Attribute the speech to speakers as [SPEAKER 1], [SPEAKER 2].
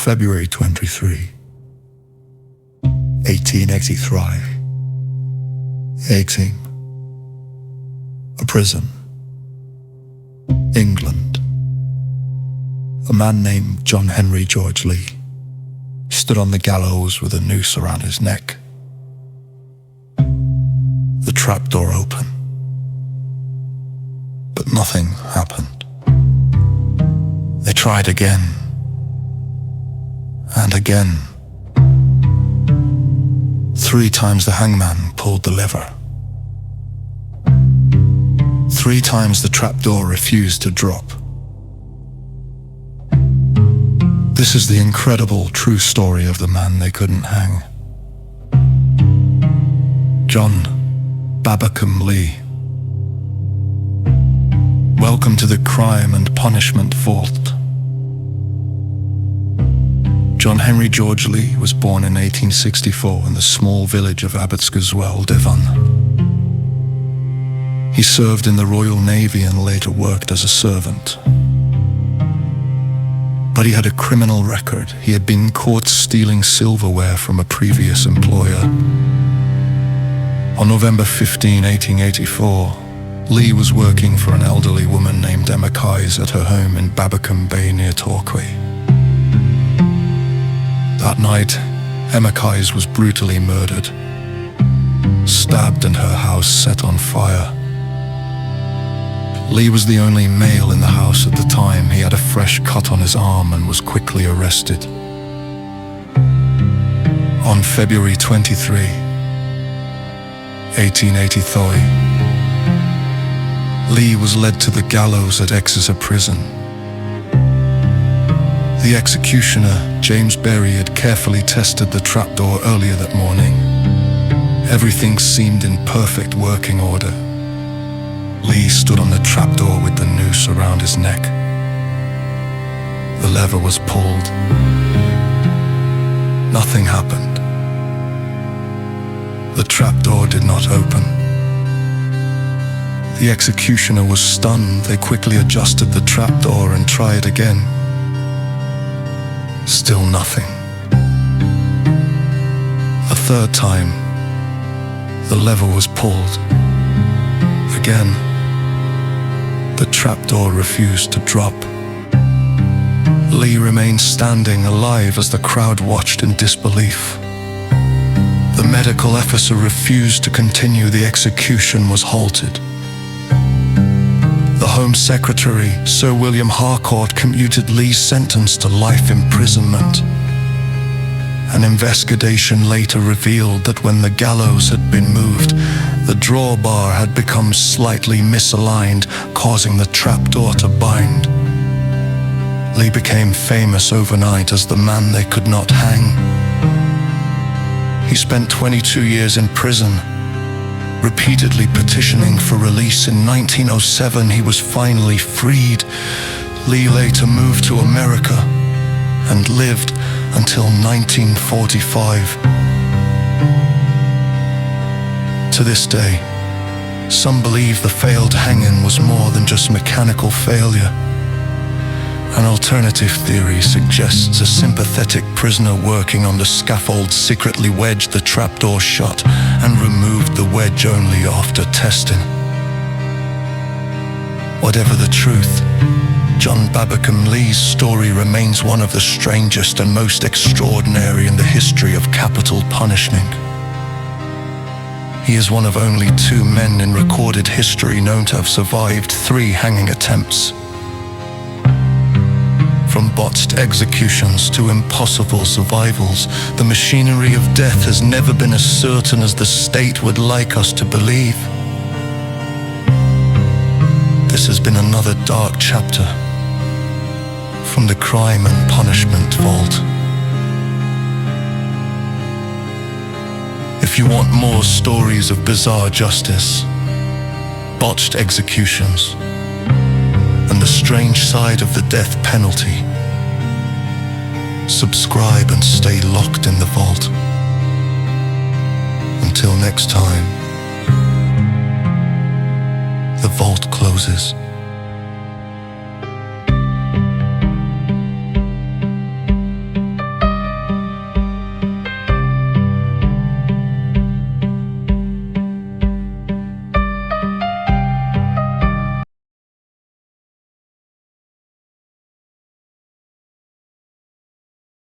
[SPEAKER 1] February 23, 1883, Eating, a prison, England. A man named John Henry George Lee stood on the gallows with a noose around his neck. The trapdoor opened, but nothing happened. They tried again and again. 3 times the hangman pulled the lever. 3 times the trapdoor refused to drop. This is the incredible true story of the man they couldn't hang. John Babbacombe Lee. Welcome to the crime and punishment vault. John Henry George Lee was born in 1864 in the small village of Babbacombe, Devon. He served in the Royal Navy and later worked as a servant. But he had a criminal record. He had been caught stealing silverware from a previous employer. On November 15, 1884, Lee was working for an elderly woman named Emma Keyes at her home in Babbacombe Bay near Torquay. That night, Emma Keyes was brutally murdered, stabbed and her house set on fire. Lee was the only male in the house at the time. He had a fresh cut on his arm and was quickly arrested. On February 23, 1883, Lee was led to the gallows at Exeter Prison. The executioner, James Berry, had carefully tested the trapdoor earlier that morning. Everything seemed in perfect working order. Lee stood on the trapdoor with the noose around his neck. The lever was pulled. Nothing happened. The trapdoor did not open. The executioner was stunned. They quickly adjusted the trapdoor and tried again. Still nothing. A third time, the lever was pulled. Again, the trapdoor refused to drop. Lee remained standing, alive, as the crowd watched in disbelief. The medical officer refused to continue. The execution was halted. The Home Secretary, Sir William Harcourt, commuted Lee's sentence to life imprisonment. An investigation later revealed that when the gallows had been moved, the drawbar had become slightly misaligned, causing the trapdoor to bind. Lee became famous overnight as the man they could not hang. He spent 22 years in prison, repeatedly petitioning for release. In 1907, he was finally freed. Lee later moved to America and lived until 1945. To this day, some believe the failed hanging was more than just mechanical failure. An alternative theory suggests a sympathetic prisoner working on the scaffold secretly wedged the trapdoor shut and removed the wedge only after testing. Whatever the truth, John Babbacombe Lee's story remains one of the strangest and most extraordinary in the history of capital punishment. He is one of only 2 men in recorded history known to have survived 3 hanging attempts. From botched executions to impossible survivals, the machinery of death has never been as certain as the state would like us to believe. This has been another dark chapter from the crime and punishment vault. If you want more stories of bizarre justice, botched executions, and the strange side of the death penalty, subscribe and stay locked in the vault. Until next time, the vault closes.